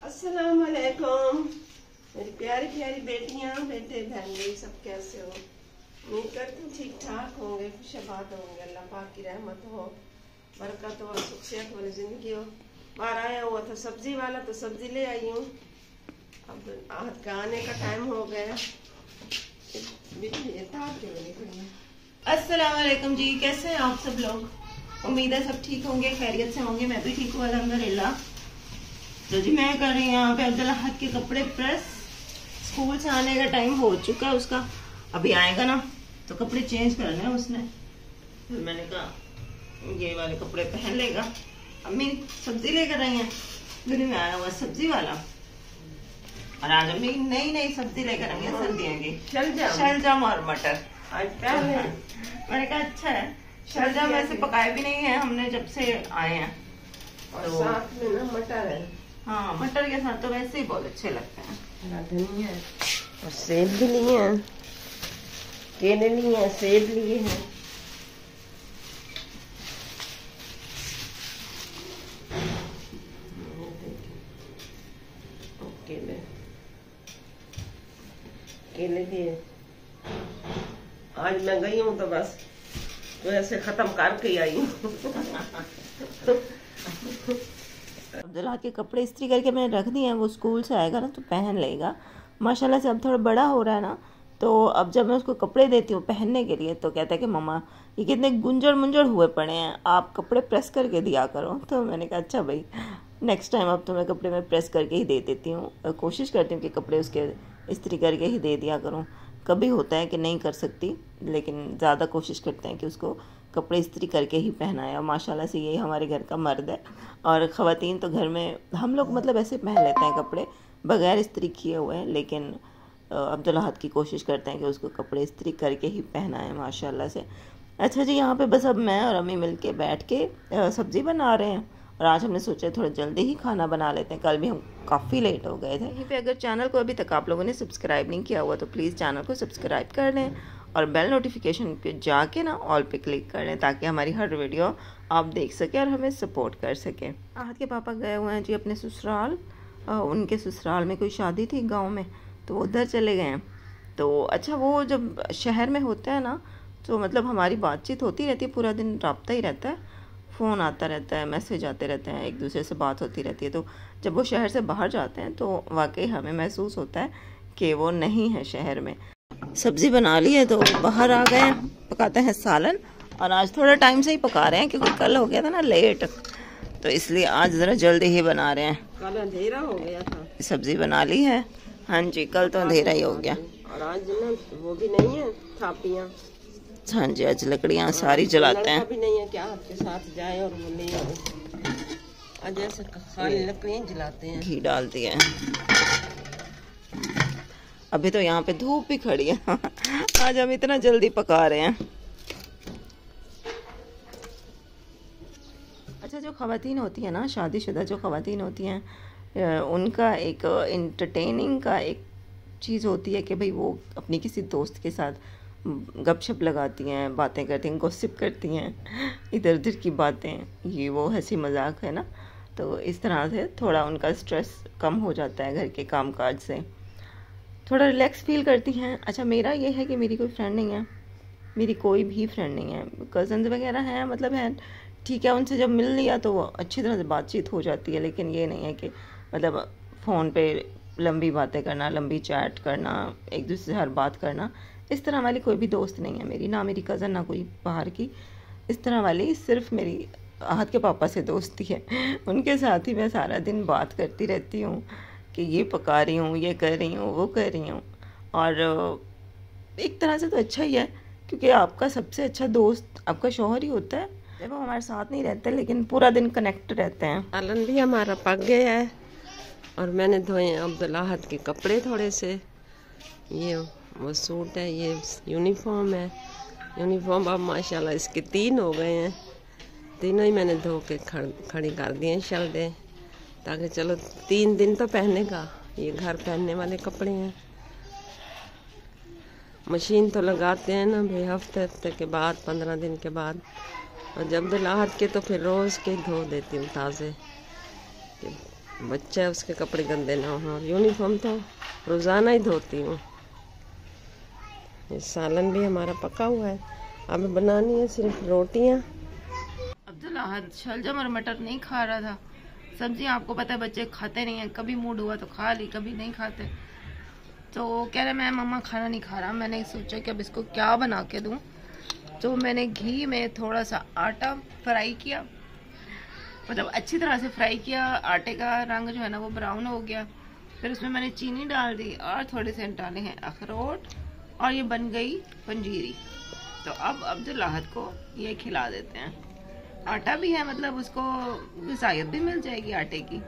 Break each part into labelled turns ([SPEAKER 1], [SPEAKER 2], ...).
[SPEAKER 1] अस्सलाम वालेकुम मेरी प्यारी प्यारी बेटियां बेटे बहन सब कैसे हो। उम्मीद करती हूँ ठीक ठाक होंगे, खुशहाबाद होंगे। अल्लाह पाक की रहमत हो, बरकत हो, सुख सेहत वाली जिंदगी हो। बाहर आया हुआ था सब्जी वाला तो सब्जी ले आई हूँ। अब आज का आने का टाइम हो गया।
[SPEAKER 2] अस्सलाम वालेकुम जी, कैसे हैं आप सब लोग? उम्मीद है सब ठीक होंगे, खैरियत से होंगे। मैं भी ठीक हूँ अल्हम्दुलिल्लाह। तो जी मैं कर रही हूँ यहाँ पे अब्दुल्ला हक के कपड़े प्रेस। स्कूल से आने का टाइम हो चुका है उसका, अभी आएगा ना तो कपड़े चेंज करने हैं उसने। फिर मैंने कहा ये वाले कपड़े पहन लेगा। अम्मी सब्जी लेकर आई हैं, दिन में आया हुआ सब्जी वाला। और आज अम्मी नई नई सब्जी लेकर आई है सर्दियों की, शलजम और मटर। मैंने कहा अच्छा है, शलजम वैसे पकाए भी नहीं है हमने जब से आए हैं।
[SPEAKER 1] और साथ में ना मटर है।
[SPEAKER 2] हाँ मटर के साथ तो वैसे ही बहुत अच्छे लगते हैं।
[SPEAKER 1] धनिया और सेब भी लिए हैं, केले लिए हैं, सेब लिए हैं। केले लिए। आज मैं गई हूँ तो बस तो ऐसे खत्म करके ही आई हूँ।
[SPEAKER 2] अब्दुल्ला के कपड़े इस्त्री करके मैंने रख दिए हैं, वो स्कूल से आएगा ना तो पहन लेगा। माशाल्लाह से अब थोड़ा बड़ा हो रहा है ना, तो अब जब मैं उसको कपड़े देती हूँ पहनने के लिए तो कहता है कि मम्मा ये कितने गुंजड़ मुंजड़ हुए पड़े हैं, आप कपड़े प्रेस करके दिया करो। तो मैंने कहा अच्छा भाई नेक्स्ट टाइम अब तो मैं कपड़े में प्रेस करके ही दे देती हूँ। कोशिश करती हूँ कि कपड़े उसके इस्त्री करके ही दे दिया करूँ। कभी होता है कि नहीं कर सकती, लेकिन ज़्यादा कोशिश करते हैं कि उसको कपड़े इस्त्री करके ही पहनाया। माशाल्लाह से यही हमारे घर का मर्द है। और ख़वातीन तो घर में हम लोग मतलब ऐसे पहन लेते हैं कपड़े बग़ैर इस्त्री किए हुए हैं, लेकिन अब्दुल्ला हद की कोशिश करते हैं कि उसको कपड़े इस्त्री करके ही पहनाएं माशाल्लाह से। अच्छा जी, यहाँ पे बस अब मैं और अम्मी मिल के बैठ के सब्ज़ी बना रहे हैं। और आज हमने सोचा थोड़ा जल्दी ही खाना बना लेते हैं, कल भी हम काफ़ी लेट हो गए थे। यहीं पे अगर चैनल को अभी तक आप लोगों ने सब्सक्राइब नहीं किया हुआ तो प्लीज़ चैनल को सब्सक्राइब कर लें और बेल नोटिफिकेशन पे जाके ना ऑल पे क्लिक कर लें, ताकि हमारी हर वीडियो आप देख सकें और हमें सपोर्ट कर सकें। आहत के पापा गए हुए हैं जी अपने ससुराल। उनके ससुराल में कोई शादी थी गाँव में, तो उधर चले गए हैं। तो अच्छा वो जब शहर में होता है ना तो मतलब हमारी बातचीत होती रहती है, पूरा दिन रब्ता ही रहता है, फ़ोन आता रहता है, मैसेज आते रहते हैं, एक दूसरे से बात होती रहती है। तो जब वो शहर से बाहर जाते हैं तो वाकई हमें महसूस होता है कि वो नहीं है शहर में। सब्ज़ी बना ली है तो बाहर आ गए हैं, पकाते हैं सालन। और आज थोड़ा टाइम से ही पका रहे हैं क्योंकि कल हो गया था ना लेट, तो इसलिए आज ज़रा जल्दी ही बना रहे हैं।
[SPEAKER 1] कल अंधेरा हो गया था।
[SPEAKER 2] सब्ज़ी बना ली है, हाँ जी, कल तो अंधेरा ही हो गया।
[SPEAKER 1] और आज ना वो भी नहीं है थापियाँ।
[SPEAKER 2] हाँ जी, आज लकड़ियाँ सारी जलाते हैं।
[SPEAKER 1] भी नहीं है क्या आपके साथ जाए और वो नहीं हो। आज ऐसे खाली लकड़ियाँ जलाते हैं।
[SPEAKER 2] घी डाल दिया है। अभी तो यहाँ पे धूप भी खड़ी है। आज हम इतना जल्दी पका रहे हैं। अच्छा, जो ख़वातीन होती है ना, शादीशुदा जो ख़वातीन होती हैं, उनका एक इंटरटेनिंग का एक चीज़ होती है कि भाई वो अपनी किसी दोस्त के साथ गपशप लगाती हैं, बातें करती हैं, गॉसिप करती हैं, इधर उधर की बातें, ये वो हंसी मजाक है ना। तो इस तरह से थोड़ा उनका स्ट्रेस कम हो जाता है, घर के कामकाज से थोड़ा रिलैक्स फील करती हैं। अच्छा, मेरा ये है कि मेरी कोई फ्रेंड नहीं है, मेरी कोई भी फ्रेंड नहीं है। कज़न्स वगैरह हैं, मतलब हैं ठीक है, उनसे जब मिल लिया तो अच्छी तरह से बातचीत हो जाती है, लेकिन ये नहीं है कि मतलब फ़ोन पे लंबी बातें करना, लंबी चैट करना, एक दूसरे से हर बात करना, इस तरह वाली कोई भी दोस्त नहीं है मेरी, ना मेरी कज़न ना कोई बाहर की। इस तरह वाली सिर्फ मेरी आहत के पापा से दोस्ती है। उनके साथ ही मैं सारा दिन बात करती रहती हूँ कि ये पका रही हूँ, ये कर रही हूँ, वो कर रही हूँ। और एक तरह से तो अच्छा ही है, क्योंकि आपका सबसे अच्छा दोस्त आपका शौहर ही होता है। जब वो हमारे साथ नहीं रहते लेकिन पूरा दिन कनेक्ट रहते हैं।
[SPEAKER 1] सालन भी हमारा पक गया है और मैंने धोए अब्दुल्ला हद के कपड़े थोड़े से। ये वो सूट है, ये यूनिफॉर्म है। यूनिफॉर्म अब माशाल्लाह इसके 3 हो गए हैं, तीनों ही मैंने धो के खड़ी कर दिए हैं शल्दे, ताकि चलो 3 दिन तो पहनने का, ये घर पहनने वाले कपड़े हैं। मशीन तो लगाते हैं ना भाई हफ्ते के बाद, 15 दिन के बाद। और जब दिलाहट के तो फिर रोज़ के धो देती हूँ ताज़े। बच्चा है उसके कपड़े गंदे ना हो। और यूनिफॉर्म तो रोज़ाना ही धोती हूँ। ये सालन भी हमारा पका हुआ है, अब बनानी है सिर्फ रोटियाँ।
[SPEAKER 2] अब्दुल अहद शलजम और मटर नहीं खा रहा था। सब्जी आपको पता है बच्चे खाते नहीं हैं, कभी मूड हुआ तो खा ली, कभी नहीं खाते। तो कह रहे मैं मम्मा खाना नहीं खा रहा। मैंने सोचा कि अब इसको क्या बना के दूँ। तो मैंने घी में थोड़ा सा आटा फ्राई किया, मतलब अच्छी तरह से फ्राई किया। आटे का रंग जो है ना वो ब्राउन हो गया। फिर उसमें मैंने चीनी डाल दी और थोड़े से डाले हैं अखरोट, और ये बन गई पंजीरी। तो अब अब्दुल अहद को ये खिला देते हैं। आटा भी है, मतलब उसको ग़िज़ायत भी मिल जाएगी आटे की,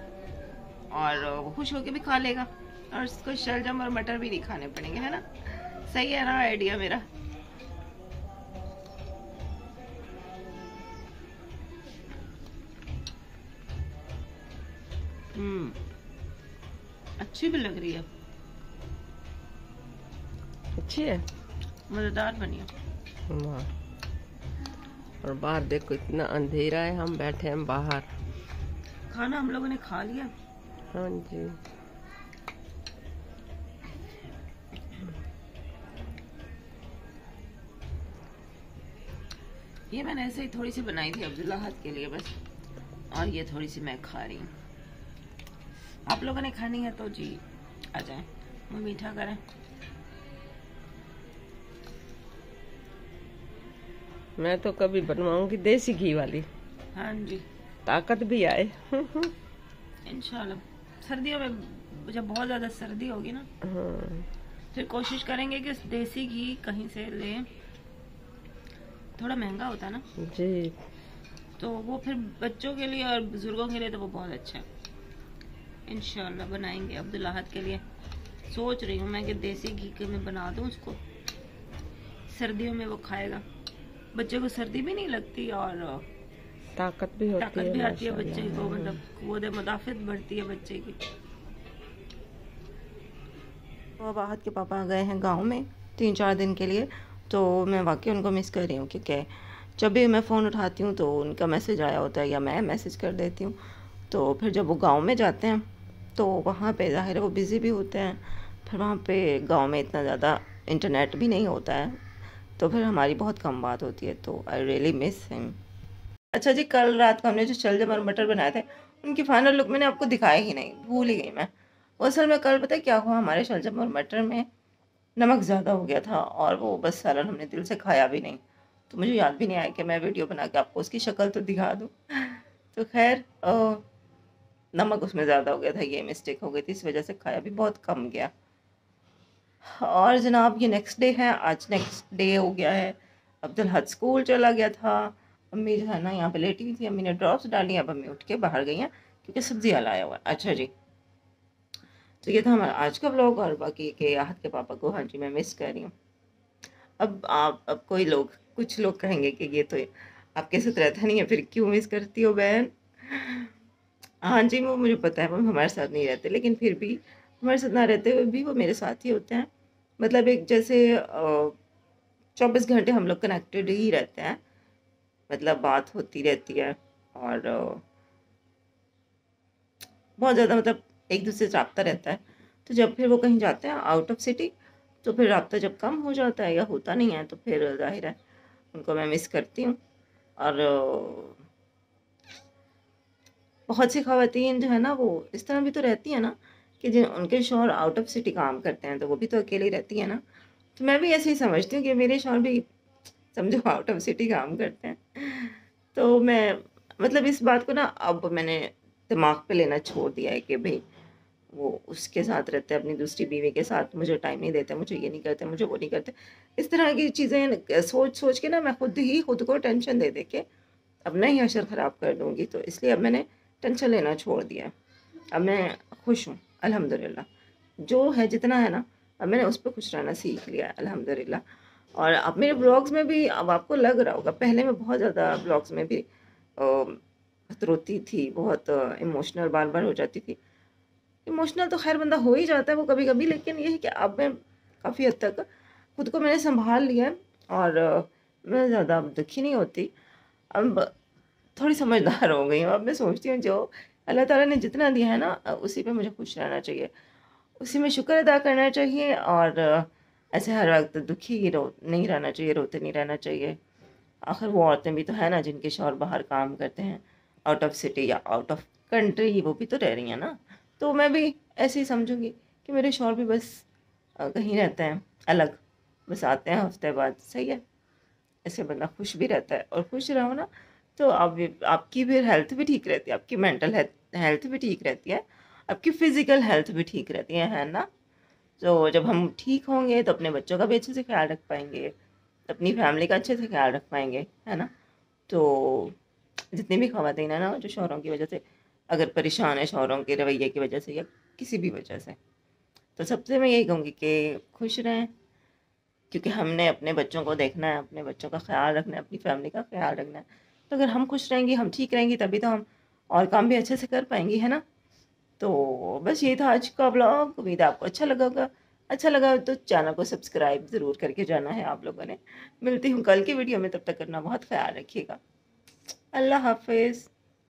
[SPEAKER 2] और वो खुश होके भी खा लेगा। और उसको शलजम और मटर भी नहीं खाने पड़ेंगे, है ना। सही है ना आइडिया मेरा। अच्छी भी लग रही है,
[SPEAKER 1] अच्छी है,
[SPEAKER 2] मज़ेदार बनी है।
[SPEAKER 1] वाह। और बाहर देखो इतना अंधेरा है, हम बैठे हैं बाहर।
[SPEAKER 2] खाना हम लोगों ने खा लिया।
[SPEAKER 1] हाँ जी।
[SPEAKER 2] ये मैंने ऐसे ही थोड़ी सी बनाई थी अब्दुल अहद के लिए बस, और ये थोड़ी सी मैं खा रही हूँ। आप लोगों ने खानी है तो जी आ जाए, वो मीठा करें।
[SPEAKER 1] मैं तो कभी बनवाऊंगी देसी घी वाली,
[SPEAKER 2] हाँ जी,
[SPEAKER 1] ताकत भी आए।
[SPEAKER 2] इंशाल्लाह। सर्दियों में जब बहुत ज़्यादा सर्दी होगी ना,
[SPEAKER 1] हाँ।
[SPEAKER 2] फिर कोशिश करेंगे कि देसी घी कहीं से लें। थोड़ा महंगा होता है ना
[SPEAKER 1] जी,
[SPEAKER 2] तो वो फिर बच्चों के लिए और बुजुर्गों के लिए तो वो बहुत अच्छा है। इंशाल्लाह बनाएंगे अब्दुल अहद के लिए। सोच रही हूँ मैं कि देसी घी के मैं बना दूँ उसको, सर्दियों में वो खाएगा। बच्चे को सर्दी भी नहीं लगती और
[SPEAKER 1] ताकत भी होती है,
[SPEAKER 2] भी आती है बच्चे
[SPEAKER 1] माशाल्लाह।
[SPEAKER 2] को, मतलब क़ुव्वत मुदाफ़ित बढ़ती है बच्चे की। तो अब आहत के पापा गए हैं गांव में 3-4 दिन के लिए, तो मैं वाकई उनको मिस कर रही हूँ, क्योंकि जब भी मैं फ़ोन उठाती हूँ तो उनका मैसेज आया होता है या मैं मैसेज कर देती हूँ। तो फिर जब वो गांव में जाते हैं तो वहाँ पे ज़ाहिर है वो बिज़ी भी होते हैं। फिर वहाँ पे गांव में इतना ज़्यादा इंटरनेट भी नहीं होता है, तो फिर हमारी बहुत कम बात होती है। तो आई रियली मिस हिम। अच्छा जी, कल रात को हमने जो शलजम और मटर बनाए थे उनकी फाइनल लुक मैंने आपको दिखाया ही नहीं, भूल ही गई मैं। असल में कल पता है क्या हुआ, हमारे शलजम और मटर में नमक ज़्यादा हो गया था और वो बस सालन हमने दिल से खाया भी नहीं। तो मुझे याद भी नहीं आया कि मैं वीडियो बना के आपको उसकी शक्ल तो दिखा दूँ। तो खैर नमक उसमें ज़्यादा हो गया था, ये मिस्टेक हो गई थी, इस वजह से खाया भी बहुत कम गया। और जनाब ये नेक्स्ट डे है, आज नेक्स्ट डे हो गया है। अब्दुल हद स्कूल चला गया था। अम्मी जो है ना यहाँ पे लेटी हुई थी, अम्मी ने ड्रॉप्स डाली, अब अम्मी उठ के बाहर गई हैं क्योंकि सब्जियाँ लाया हुआ है। अच्छा जी, तो ये था हमारा आज का व्लॉग। और बाकी के आहत के पापा को हाँ जी मैं मिस कर रही हूँ। अब कुछ लोग कहेंगे कि ये तो आपके साथ रहता नहीं है, फिर क्यों मिस करती हो बहन। हाँ जी, वो मुझे पता है वो हमारे साथ नहीं रहते, लेकिन फिर भी हमारे साथ ना रहते हुए भी वो मेरे साथ ही होते हैं। मतलब एक जैसे 24 घंटे हम लोग कनेक्टेड ही रहते हैं, मतलब बात होती रहती है और बहुत ज़्यादा मतलब एक दूसरे से रब्ता रहता है। तो जब फिर वो कहीं जाते हैं आउट ऑफ सिटी तो फिर रब्ता जब कम हो जाता है या होता नहीं है तो फिर जाहिर है उनको मैं मिस करती हूँ। और बहुत सी ख़वातीन जो है ना वो इस तरह भी तो रहती है ना कि जिन उनके शौहर आउट ऑफ सिटी काम करते हैं तो वो भी तो अकेली रहती है ना। तो मैं भी ऐसे ही समझती हूँ कि मेरे शौहर भी समझो आउट ऑफ सिटी काम करते हैं। तो मैं मतलब इस बात को ना अब मैंने दिमाग पे लेना छोड़ दिया है कि भाई वो उसके साथ रहते हैं अपनी दूसरी बीवी के साथ, मुझे टाइम नहीं देते, मुझे ये नहीं करते, मुझे वो नहीं करते। इस तरह की चीज़ें सोच के ना मैं खुद को टेंशन दे के अब नहीं अशर ख़राब कर दूँगी। तो इसलिए अब मैंने टेंशन लेना छोड़ दिया है। अब मैं खुश हूँ अल्हम्दुलिल्लाह, जो है जितना है ना अब मैंने उस पर खुश रहना सीख लिया है अल्हम्दुलिल्लाह। और अब मेरे ब्लॉग्स में भी अब आपको लग रहा होगा, पहले मैं बहुत ज़्यादा ब्लॉग्स में भी रोती थी, बहुत इमोशनल बार बार हो जाती थी। इमोशनल तो खैर बंदा हो ही जाता है वो कभी कभी, लेकिन ये है कि अब मैं काफ़ी हद तक खुद को मैंने संभाल लिया है और मैं ज़्यादा अब दुखी नहीं होती। अब थोड़ी समझदार हो गई हूँ। अब मैं सोचती हूँ जो अल्लाह ताला ने जितना दिया है ना उसी पे मुझे खुश रहना चाहिए, उसी में शुक्र अदा करना चाहिए। और ऐसे हर वक्त दुखी नहीं रहना चाहिए, रोते नहीं रहना चाहिए। आखिर वो औरतें भी तो है ना जिनके शौहर बाहर काम करते हैं, आउट ऑफ सिटी या आउट ऑफ कंट्री, वो भी तो रह रही हैं ना। तो मैं भी ऐसे ही समझूंगी कि मेरे शौहर भी बस कहीं रहते हैं अलग, बस आते हैं हफ्ते बाद, सही है। ऐसे बंदा खुश भी रहता है, और खुश रहो ना तो आपकी भी हेल्थ भी ठीक रहती है, आपकी मेंटल हेल्थ भी ठीक रहती है, आपकी फिजिकल हेल्थ भी ठीक रहती है ना। तो जब हम ठीक होंगे तो अपने बच्चों का भी अच्छे से ख्याल रख पाएंगे, अपनी फैमिली का अच्छे से ख्याल रख पाएंगे, है ना। तो जितनी भी ख़वातीन है ना जो शौहरों की वजह से अगर परेशान है, शौहरों के रवैये की वजह से या किसी भी वजह से, तो सबसे मैं यही कहूँगी कि खुश रहें, क्योंकि हमने अपने बच्चों को देखना है, अपने बच्चों का ख्याल रखना है, अपनी फैमिली का ख्याल रखना है। तो अगर हम खुश रहेंगे, हम ठीक रहेंगे, तभी तो हम और काम भी अच्छे से कर पाएंगे, है ना। तो बस ये था आज का ब्लॉग, उम्मीद है आपको अच्छा लगा होगा। अच्छा लगा तो चैनल को सब्सक्राइब ज़रूर करके जाना है आप लोगों ने। मिलती हूँ कल की वीडियो में, तब तक करना बहुत ख्याल रखिएगा। अल्लाह हाफिज़।